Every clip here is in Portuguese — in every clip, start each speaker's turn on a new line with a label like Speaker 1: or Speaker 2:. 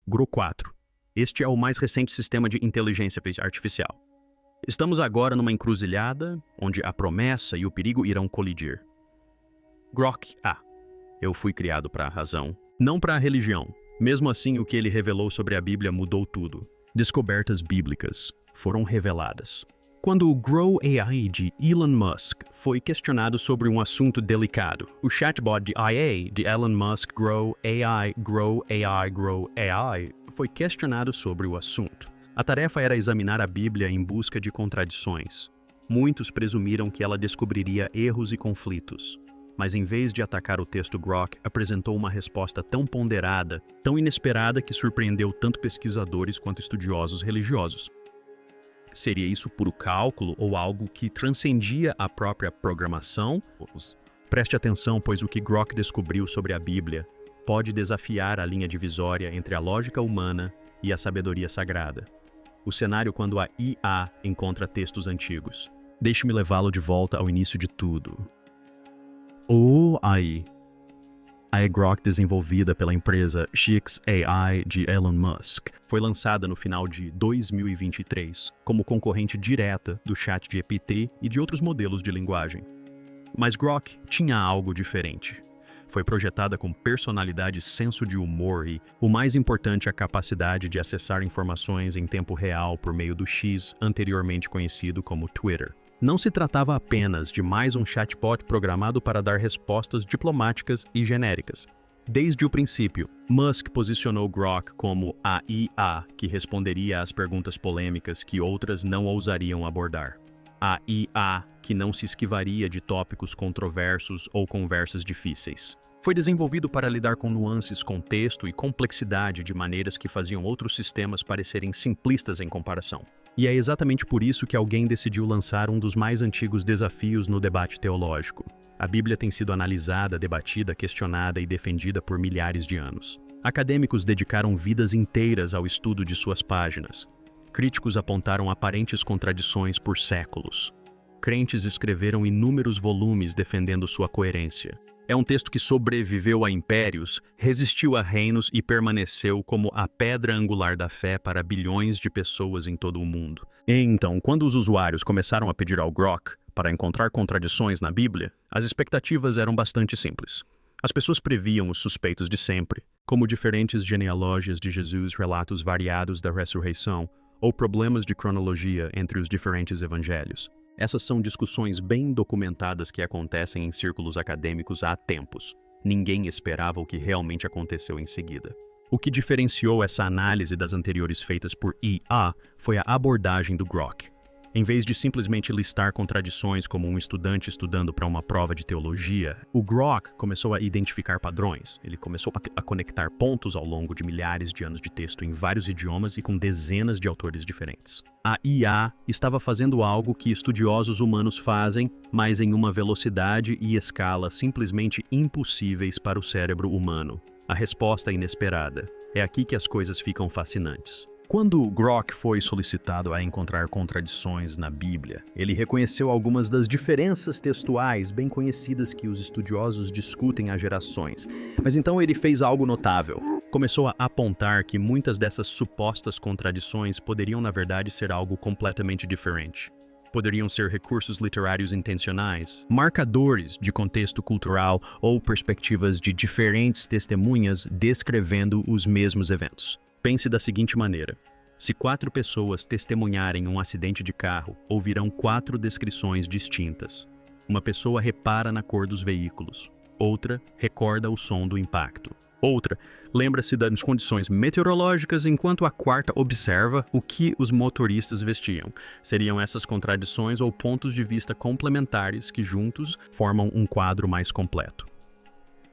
Speaker 1: GRO 4. Este é o mais recente sistema de inteligência artificial. Estamos agora numa encruzilhada onde a promessa e o perigo irão colidir. Grok A. Eu fui criado para a razão, não para a religião. Mesmo assim, o que ele revelou sobre a Bíblia mudou tudo. Descobertas bíblicas foram reveladas. Quando o Grow AI de Elon Musk foi questionado sobre um assunto delicado, o chatbot de IA de Elon Musk Grow AI foi questionado sobre o assunto. A tarefa era examinar a Bíblia em busca de contradições. Muitos presumiram que ela descobriria erros e conflitos. Mas em vez de atacar o texto, Grok apresentou uma resposta tão ponderada, tão inesperada que surpreendeu tanto pesquisadores quanto estudiosos religiosos. Seria isso puro cálculo ou algo que transcendia a própria programação? Preste atenção, pois o que Grok descobriu sobre a Bíblia pode desafiar a linha divisória entre a lógica humana e a sabedoria sagrada. O cenário quando a IA encontra textos antigos. Deixe-me levá-lo de volta ao início de tudo. A Grok, desenvolvida pela empresa xAI de Elon Musk, foi lançada no final de 2023 como concorrente direta do ChatGPT e de outros modelos de linguagem. Mas Grok tinha algo diferente. Foi projetada com personalidade, senso de humor e, o mais importante, a capacidade de acessar informações em tempo real por meio do X, anteriormente conhecido como Twitter. Não se tratava apenas de mais um chatbot programado para dar respostas diplomáticas e genéricas. Desde o princípio, Musk posicionou Grok como a IA que responderia às perguntas polêmicas que outras não ousariam abordar. A IA que não se esquivaria de tópicos controversos ou conversas difíceis. Foi desenvolvido para lidar com nuances, contexto e complexidade de maneiras que faziam outros sistemas parecerem simplistas em comparação. E é exatamente por isso que alguém decidiu lançar um dos mais antigos desafios no debate teológico. A Bíblia tem sido analisada, debatida, questionada e defendida por milhares de anos. Acadêmicos dedicaram vidas inteiras ao estudo de suas páginas. Críticos apontaram aparentes contradições por séculos. Crentes escreveram inúmeros volumes defendendo sua coerência. É um texto que sobreviveu a impérios, resistiu a reinos e permaneceu como a pedra angular da fé para bilhões de pessoas em todo o mundo. Então, quando os usuários começaram a pedir ao Grok para encontrar contradições na Bíblia, as expectativas eram bastante simples. As pessoas previam os suspeitos de sempre, como diferentes genealógias de Jesus, relatos variados da ressurreição, ou problemas de cronologia entre os diferentes evangelhos. Essas são discussões bem documentadas que acontecem em círculos acadêmicos há tempos. Ninguém esperava o que realmente aconteceu em seguida. O que diferenciou essa análise das anteriores feitas por IA foi a abordagem do Grok. Em vez de simplesmente listar contradições como um estudante estudando para uma prova de teologia, o Grok começou a identificar padrões. Ele começou a conectar pontos ao longo de milhares de anos de texto em vários idiomas e com dezenas de autores diferentes. A IA estava fazendo algo que estudiosos humanos fazem, mas em uma velocidade e escala simplesmente impossíveis para o cérebro humano. A resposta inesperada. É aqui que as coisas ficam fascinantes. Quando Grok foi solicitado a encontrar contradições na Bíblia, ele reconheceu algumas das diferenças textuais bem conhecidas que os estudiosos discutem há gerações. Mas então ele fez algo notável. Começou a apontar que muitas dessas supostas contradições poderiam, na verdade, ser algo completamente diferente. Poderiam ser recursos literários intencionais, marcadores de contexto cultural ou perspectivas de diferentes testemunhas descrevendo os mesmos eventos. Pense da seguinte maneira: se 4 pessoas testemunharem um acidente de carro, ouvirão 4 descrições distintas. Uma pessoa repara na cor dos veículos, outra recorda o som do impacto. Outra lembra-se das condições meteorológicas, enquanto a quarta observa o que os motoristas vestiam. Seriam essas contradições ou pontos de vista complementares que juntos formam um quadro mais completo.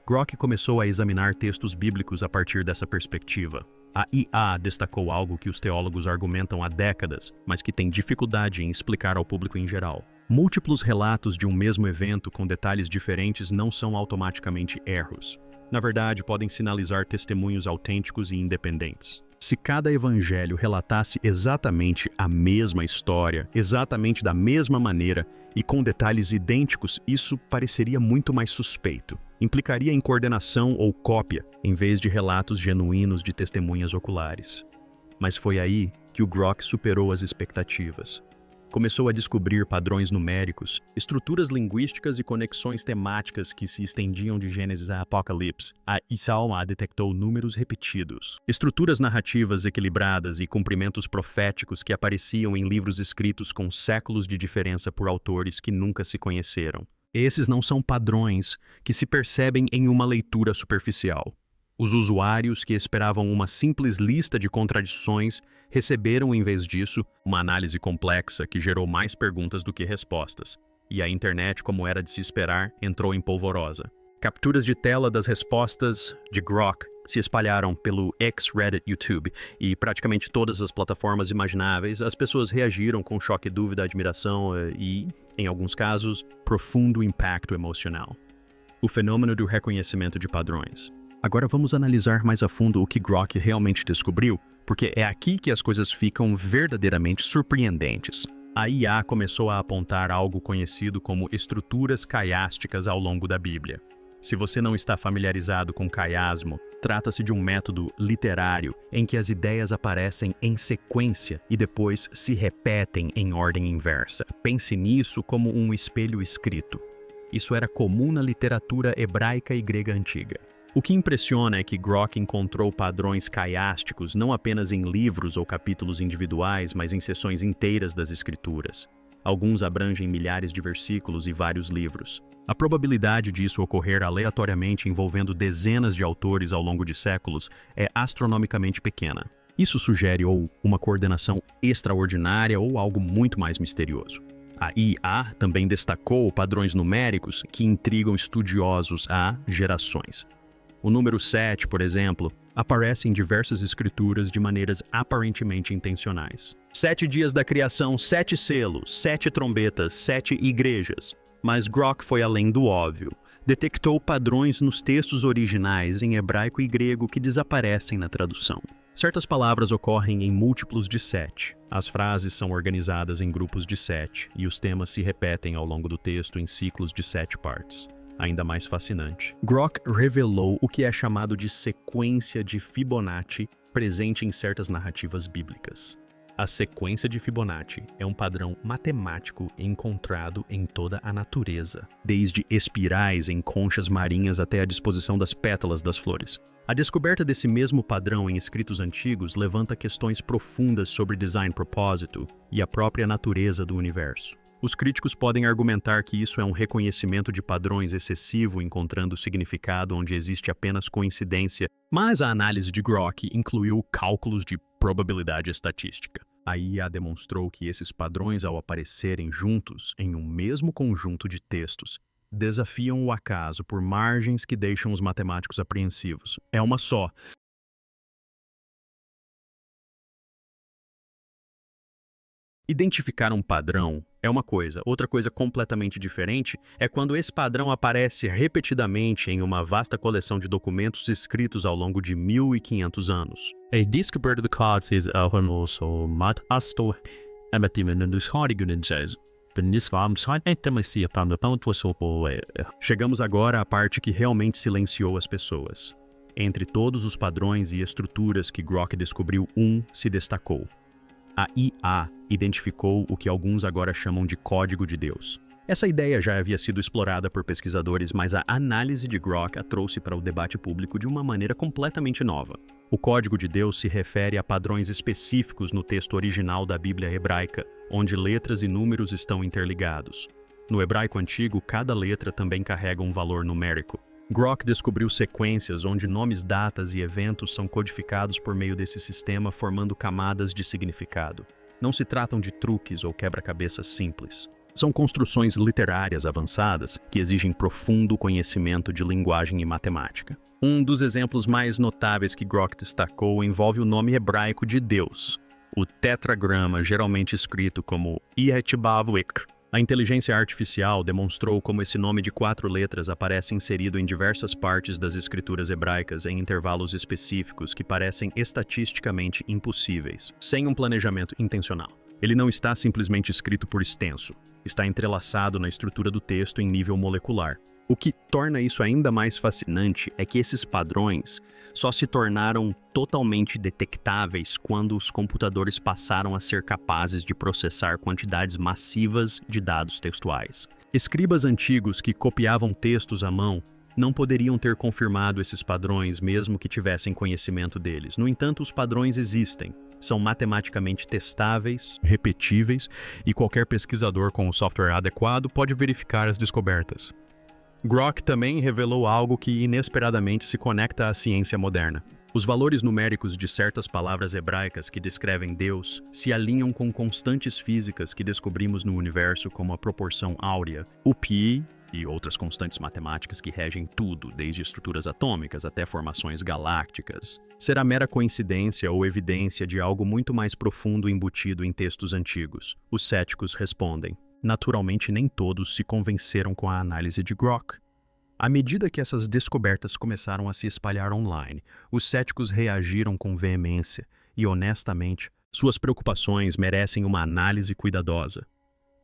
Speaker 1: Grok começou a examinar textos bíblicos a partir dessa perspectiva. A IA destacou algo que os teólogos argumentam há décadas, mas que tem dificuldade em explicar ao público em geral. Múltiplos relatos de um mesmo evento com detalhes diferentes não são automaticamente erros. Na verdade, podem sinalizar testemunhos autênticos e independentes. Se cada evangelho relatasse exatamente a mesma história, exatamente da mesma maneira e com detalhes idênticos, isso pareceria muito mais suspeito. implicaria em coordenação ou cópia, em vez de relatos genuínos de testemunhas oculares. Mas foi aí que o Grok superou as expectativas. Começou a descobrir padrões numéricos, estruturas linguísticas e conexões temáticas que se estendiam de Gênesis a Apocalipse. A Isalma detectou números repetidos, estruturas narrativas equilibradas e cumprimentos proféticos que apareciam em livros escritos com séculos de diferença por autores que nunca se conheceram. Esses não são padrões que se percebem em uma leitura superficial. Os usuários que esperavam uma simples lista de contradições receberam, em vez disso, uma análise complexa que gerou mais perguntas do que respostas. E a internet, como era de se esperar, entrou em polvorosa. Capturas de tela das respostas de Grok se espalharam pelo X-Reddit YouTube e praticamente todas as plataformas imagináveis. As pessoas reagiram com choque, dúvida, admiração e, em alguns casos, profundo impacto emocional. O fenômeno do reconhecimento de padrões. Agora vamos analisar mais a fundo o que Grok realmente descobriu, porque é aqui que as coisas ficam verdadeiramente surpreendentes. A IA começou a apontar algo conhecido como estruturas caiásticas ao longo da Bíblia. Se você não está familiarizado com caiasmo, trata-se de um método literário em que as ideias aparecem em sequência e depois se repetem em ordem inversa. Pense nisso como um espelho escrito. Isso era comum na literatura hebraica e grega antiga. O que impressiona é que Grok encontrou padrões caiásticos não apenas em livros ou capítulos individuais, mas em seções inteiras das escrituras. Alguns abrangem milhares de versículos e vários livros. A probabilidade disso ocorrer aleatoriamente envolvendo dezenas de autores ao longo de séculos é astronomicamente pequena. Isso sugere ou uma coordenação extraordinária ou algo muito mais misterioso. A IA também destacou padrões numéricos que intrigam estudiosos há gerações. O número 7, por exemplo, aparece em diversas escrituras de maneiras aparentemente intencionais. 7 dias da criação, 7 selos, 7 trombetas, 7 igrejas. Mas Grok foi além do óbvio. Detectou padrões nos textos originais em hebraico e grego que desaparecem na tradução. Certas palavras ocorrem em múltiplos de 7. As frases são organizadas em grupos de 7 e os temas se repetem ao longo do texto em ciclos de 7 partes. Ainda mais fascinante. Grok revelou o que é chamado de sequência de Fibonacci presente em certas narrativas bíblicas. A sequência de Fibonacci é um padrão matemático encontrado em toda a natureza, desde espirais em conchas marinhas até a disposição das pétalas das flores. A descoberta desse mesmo padrão em escritos antigos levanta questões profundas sobre design propósito e a própria natureza do universo. Os críticos podem argumentar que isso é um reconhecimento de padrões excessivo, encontrando significado onde existe apenas coincidência, mas a análise de Grok incluiu cálculos de probabilidade estatística. A IA demonstrou que esses padrões, ao aparecerem juntos em um mesmo conjunto de textos, desafiam o acaso por margens que deixam os matemáticos apreensivos. É uma só. Identificar um padrão é uma coisa. Outra coisa completamente diferente é quando esse padrão aparece repetidamente em uma vasta coleção de documentos escritos ao longo de 1500 anos. A descoberta de Grok also mat astor dos Horigunes. Chegamos agora à parte que realmente silenciou as pessoas. Entre todos os padrões e estruturas que Grok descobriu, um se destacou. A IA identificou o que alguns agora chamam de Código de Deus. Essa ideia já havia sido explorada por pesquisadores, mas a análise de Grok a trouxe para o debate público de uma maneira completamente nova. O Código de Deus se refere a padrões específicos no texto original da Bíblia hebraica, onde letras e números estão interligados. No hebraico antigo, cada letra também carrega um valor numérico. Grok descobriu sequências onde nomes, datas e eventos são codificados por meio desse sistema, formando camadas de significado. Não se tratam de truques ou quebra-cabeças simples. São construções literárias avançadas que exigem profundo conhecimento de linguagem e matemática. Um dos exemplos mais notáveis que Grok destacou envolve o nome hebraico de Deus, o tetragrama, geralmente escrito como Ihetbavik. A inteligência artificial demonstrou como esse nome de 4 letras aparece inserido em diversas partes das escrituras hebraicas em intervalos específicos que parecem estatisticamente impossíveis, sem um planejamento intencional. Ele não está simplesmente escrito por extenso, está entrelaçado na estrutura do texto em nível molecular. O que torna isso ainda mais fascinante é que esses padrões só se tornaram totalmente detectáveis quando os computadores passaram a ser capazes de processar quantidades massivas de dados textuais. Escribas antigos que copiavam textos à mão não poderiam ter confirmado esses padrões mesmo que tivessem conhecimento deles. No entanto, os padrões existem, são matematicamente testáveis, repetíveis, e qualquer pesquisador com o software adequado pode verificar as descobertas. Grok também revelou algo que inesperadamente se conecta à ciência moderna. Os valores numéricos de certas palavras hebraicas que descrevem Deus se alinham com constantes físicas que descobrimos no universo, como a proporção áurea, o π e outras constantes matemáticas que regem tudo, desde estruturas atômicas até formações galácticas. Será mera coincidência ou evidência de algo muito mais profundo embutido em textos antigos? Os céticos respondem: naturalmente, nem todos se convenceram com a análise de Grok. À medida que essas descobertas começaram a se espalhar online, os céticos reagiram com veemência e, honestamente, suas preocupações merecem uma análise cuidadosa.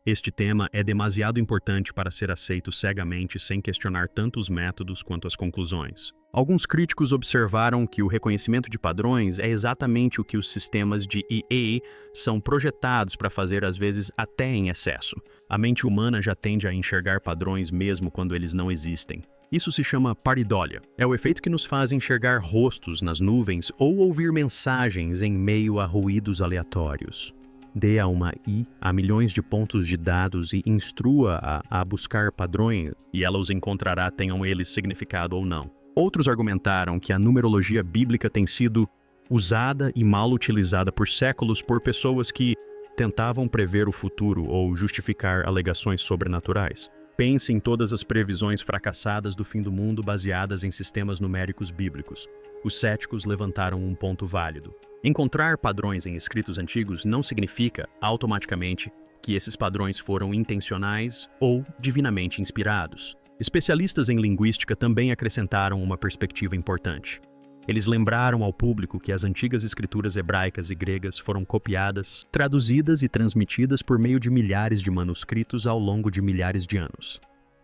Speaker 1: Este tema é demasiado importante para ser aceito cegamente sem questionar tanto os métodos quanto as conclusões. Alguns críticos observaram que o reconhecimento de padrões é exatamente o que os sistemas de IA são projetados para fazer, às vezes até em excesso. A mente humana já tende a enxergar padrões mesmo quando eles não existem. Isso se chama pareidolia. É o efeito que nos faz enxergar rostos nas nuvens ou ouvir mensagens em meio a ruídos aleatórios. Dê a uma IA a milhões de pontos de dados e instrua-a a buscar padrões, e ela os encontrará, tenham eles significado ou não. Outros argumentaram que a numerologia bíblica tem sido usada e mal utilizada por séculos por pessoas que tentavam prever o futuro ou justificar alegações sobrenaturais. Pense em todas as previsões fracassadas do fim do mundo baseadas em sistemas numéricos bíblicos. Os céticos levantaram um ponto válido. Encontrar padrões em escritos antigos não significa, automaticamente, que esses padrões foram intencionais ou divinamente inspirados. Especialistas em linguística também acrescentaram uma perspectiva importante. Eles lembraram ao público que as antigas escrituras hebraicas e gregas foram copiadas, traduzidas e transmitidas por meio de milhares de manuscritos ao longo de milhares de anos.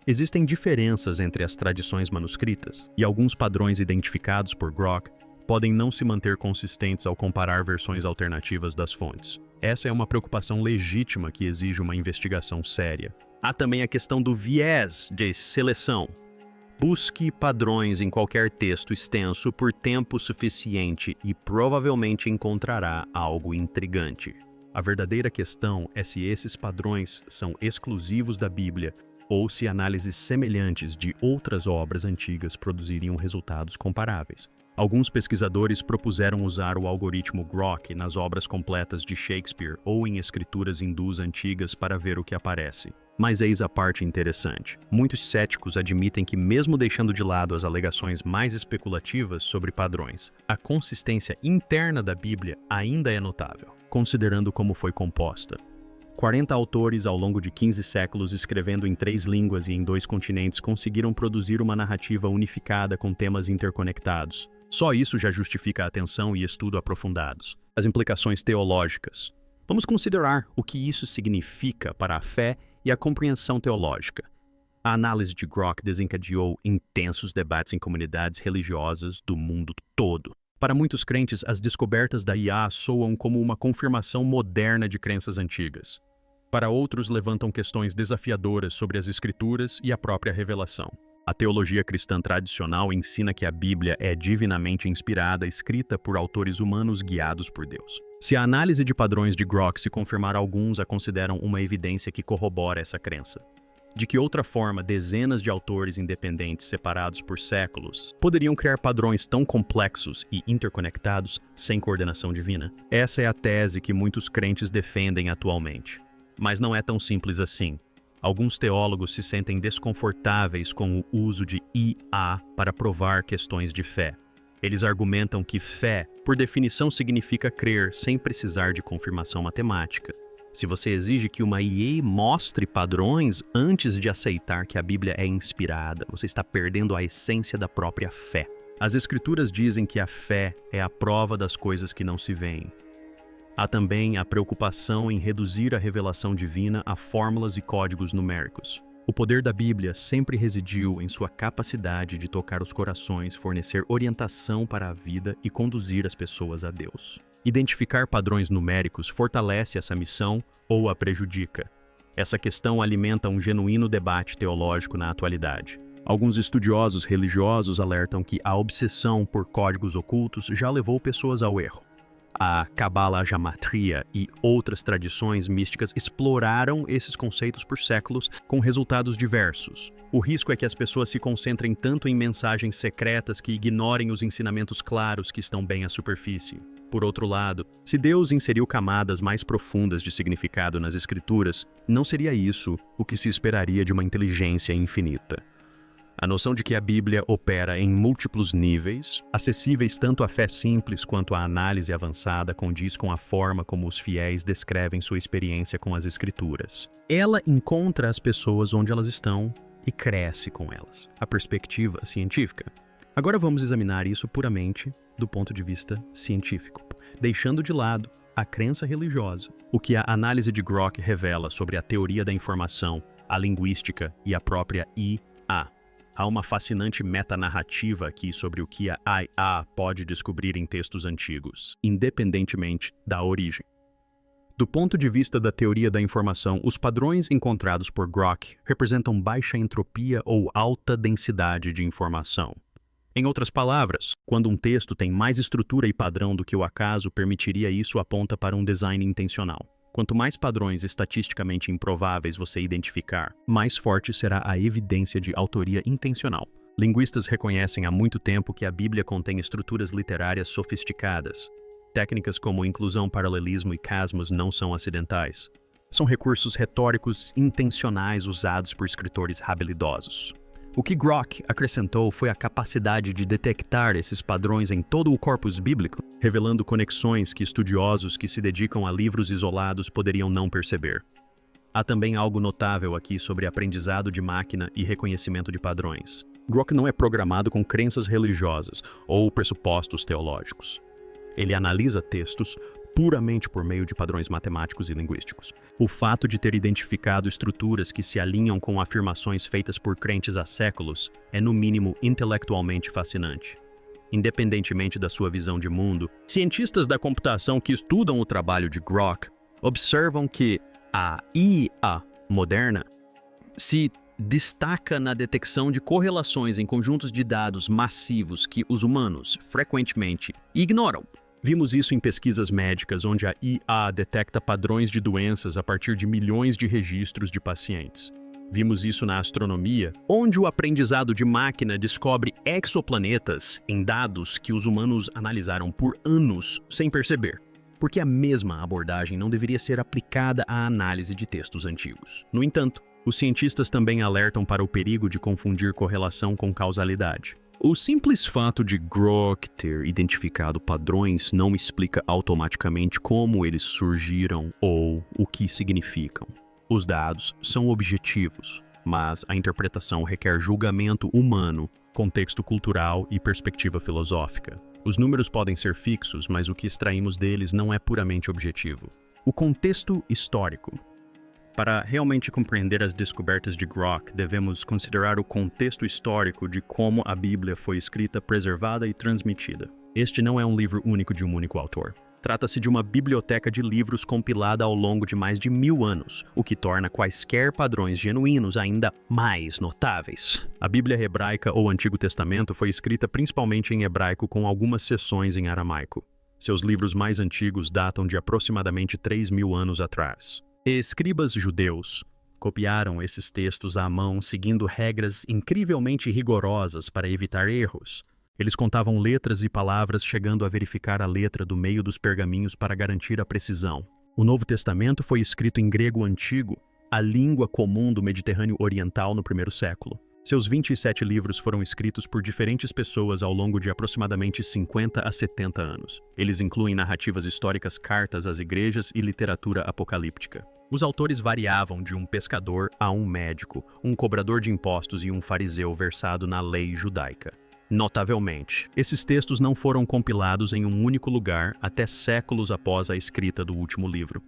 Speaker 1: Existem diferenças entre as tradições manuscritas, e alguns padrões identificados por Grok podem não se manter consistentes ao comparar versões alternativas das fontes. Essa é uma preocupação legítima que exige uma investigação séria. Há também a questão do viés de seleção. Busque padrões em qualquer texto extenso por tempo suficiente e provavelmente encontrará algo intrigante. A verdadeira questão é se esses padrões são exclusivos da Bíblia ou se análises semelhantes de outras obras antigas produziriam resultados comparáveis. Alguns pesquisadores propuseram usar o algoritmo Grok nas obras completas de Shakespeare ou em escrituras hindus antigas para ver o que aparece. Mas eis a parte interessante. Muitos céticos admitem que, mesmo deixando de lado as alegações mais especulativas sobre padrões, a consistência interna da Bíblia ainda é notável, considerando como foi composta. 40 autores ao longo de 15 séculos escrevendo em 3 línguas e em 2 continentes conseguiram produzir uma narrativa unificada com temas interconectados. Só isso já justifica a atenção e estudo aprofundados. As implicações teológicas. Vamos considerar o que isso significa para a fé e a compreensão teológica. A análise de Grok desencadeou intensos debates em comunidades religiosas do mundo todo. Para muitos crentes, as descobertas da IA soam como uma confirmação moderna de crenças antigas. Para outros, levantam questões desafiadoras sobre as Escrituras e a própria revelação. A teologia cristã tradicional ensina que a Bíblia é divinamente inspirada, escrita por autores humanos guiados por Deus. Se a análise de padrões de Grok se confirmar, alguns a consideram uma evidência que corrobora essa crença. De que outra forma, dezenas de autores independentes separados por séculos poderiam criar padrões tão complexos e interconectados sem coordenação divina? Essa é a tese que muitos crentes defendem atualmente. Mas não é tão simples assim. Alguns teólogos se sentem desconfortáveis com o uso de IA para provar questões de fé. Eles argumentam que fé, por definição, significa crer sem precisar de confirmação matemática. Se você exige que uma IA mostre padrões antes de aceitar que a Bíblia é inspirada, você está perdendo a essência da própria fé. As Escrituras dizem que a fé é a prova das coisas que não se veem. Há também a preocupação em reduzir a revelação divina a fórmulas e códigos numéricos. O poder da Bíblia sempre residiu em sua capacidade de tocar os corações, fornecer orientação para a vida e conduzir as pessoas a Deus. Identificar padrões numéricos fortalece essa missão ou a prejudica? Essa questão alimenta um genuíno debate teológico na atualidade. Alguns estudiosos religiosos alertam que a obsessão por códigos ocultos já levou pessoas ao erro. A Cabala Gematria e outras tradições místicas exploraram esses conceitos por séculos com resultados diversos. O risco é que as pessoas se concentrem tanto em mensagens secretas que ignorem os ensinamentos claros que estão bem à superfície. Por outro lado, se Deus inseriu camadas mais profundas de significado nas Escrituras, não seria isso o que se esperaria de uma inteligência infinita. A noção de que a Bíblia opera em múltiplos níveis, acessíveis tanto à fé simples quanto à análise avançada, condiz com a forma como os fiéis descrevem sua experiência com as Escrituras. Ela encontra as pessoas onde elas estão e cresce com elas. A perspectiva científica. Agora vamos examinar isso puramente do ponto de vista científico, deixando de lado a crença religiosa. O que a análise de Grok revela sobre a teoria da informação, a linguística e a própria IA. Há uma fascinante metanarrativa aqui sobre o que a IA pode descobrir em textos antigos, independentemente da origem. Do ponto de vista da teoria da informação, os padrões encontrados por Grok representam baixa entropia ou alta densidade de informação. Em outras palavras, quando um texto tem mais estrutura e padrão do que o acaso permitiria, isso aponta para um design intencional. Quanto mais padrões estatisticamente improváveis você identificar, mais forte será a evidência de autoria intencional. Linguistas reconhecem há muito tempo que a Bíblia contém estruturas literárias sofisticadas. Técnicas como inclusão, paralelismo e casmos não são acidentais. São recursos retóricos intencionais usados por escritores habilidosos. O que Grok acrescentou foi a capacidade de detectar esses padrões em todo o corpus bíblico, revelando conexões que estudiosos que se dedicam a livros isolados poderiam não perceber. Há também algo notável aqui sobre aprendizado de máquina e reconhecimento de padrões. Grok não é programado com crenças religiosas ou pressupostos teológicos. Ele analisa textos puramente por meio de padrões matemáticos e linguísticos. O fato de ter identificado estruturas que se alinham com afirmações feitas por crentes há séculos é, no mínimo, intelectualmente fascinante. Independentemente da sua visão de mundo, cientistas da computação que estudam o trabalho de Grok observam que a IA moderna se destaca na detecção de correlações em conjuntos de dados massivos que os humanos frequentemente ignoram. Vimos isso em pesquisas médicas, onde a IA detecta padrões de doenças a partir de milhões de registros de pacientes. Vimos isso na astronomia, onde o aprendizado de máquina descobre exoplanetas em dados que os humanos analisaram por anos sem perceber, porque a mesma abordagem não deveria ser aplicada à análise de textos antigos. No entanto, os cientistas também alertam para o perigo de confundir correlação com causalidade. O simples fato de Grok ter identificado padrões não explica automaticamente como eles surgiram ou o que significam. Os dados são objetivos, mas a interpretação requer julgamento humano, contexto cultural e perspectiva filosófica. Os números podem ser fixos, mas o que extraímos deles não é puramente objetivo. O contexto histórico. Para realmente compreender as descobertas de Grok, devemos considerar o contexto histórico de como a Bíblia foi escrita, preservada e transmitida. Este não é um livro único de um único autor. Trata-se de uma biblioteca de livros compilada ao longo de mais de 1000 anos, o que torna quaisquer padrões genuínos ainda mais notáveis. A Bíblia hebraica ou Antigo Testamento foi escrita principalmente em hebraico com algumas seções em aramaico. Seus livros mais antigos datam de aproximadamente 3000 anos atrás. Escribas judeus copiaram esses textos à mão seguindo regras incrivelmente rigorosas para evitar erros. Eles contavam letras e palavras, chegando a verificar a letra do meio dos pergaminhos para garantir a precisão. O Novo Testamento foi escrito em grego antigo, a língua comum do Mediterrâneo Oriental no primeiro século. Seus 27 livros foram escritos por diferentes pessoas ao longo de aproximadamente 50 a 70 anos. Eles incluem narrativas históricas, cartas às igrejas e literatura apocalíptica. Os autores variavam de um pescador a um médico, um cobrador de impostos e um fariseu versado na lei judaica. Notavelmente, esses textos não foram compilados em um único lugar até séculos após a escrita do último livro.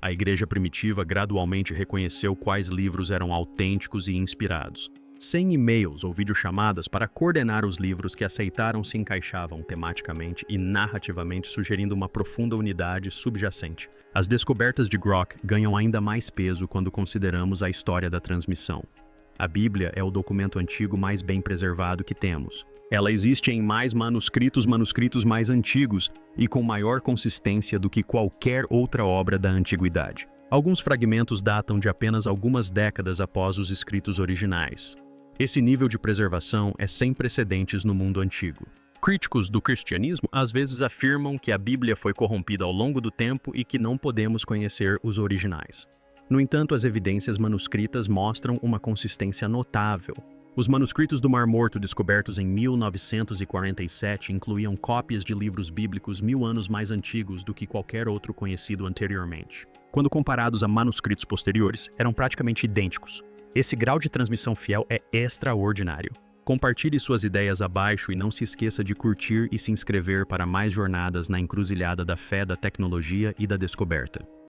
Speaker 1: A igreja primitiva gradualmente reconheceu quais livros eram autênticos e inspirados. 100 e-mails ou videochamadas para coordenar os livros que aceitaram se encaixavam tematicamente e narrativamente, sugerindo uma profunda unidade subjacente. As descobertas de Grok ganham ainda mais peso quando consideramos a história da transmissão. A Bíblia é o documento antigo mais bem preservado que temos. Ela existe em mais manuscritos mais antigos e com maior consistência do que qualquer outra obra da antiguidade. Alguns fragmentos datam de apenas algumas décadas após os escritos originais. Esse nível de preservação é sem precedentes no mundo antigo. Críticos do cristianismo às vezes afirmam que a Bíblia foi corrompida ao longo do tempo e que não podemos conhecer os originais. No entanto, as evidências manuscritas mostram uma consistência notável. Os manuscritos do Mar Morto descobertos em 1947 incluíam cópias de livros bíblicos 1000 anos mais antigos do que qualquer outro conhecido anteriormente. Quando comparados a manuscritos posteriores, eram praticamente idênticos. Esse grau de transmissão fiel é extraordinário. Compartilhe suas ideias abaixo e não se esqueça de curtir e se inscrever para mais jornadas na encruzilhada da fé, da tecnologia e da descoberta.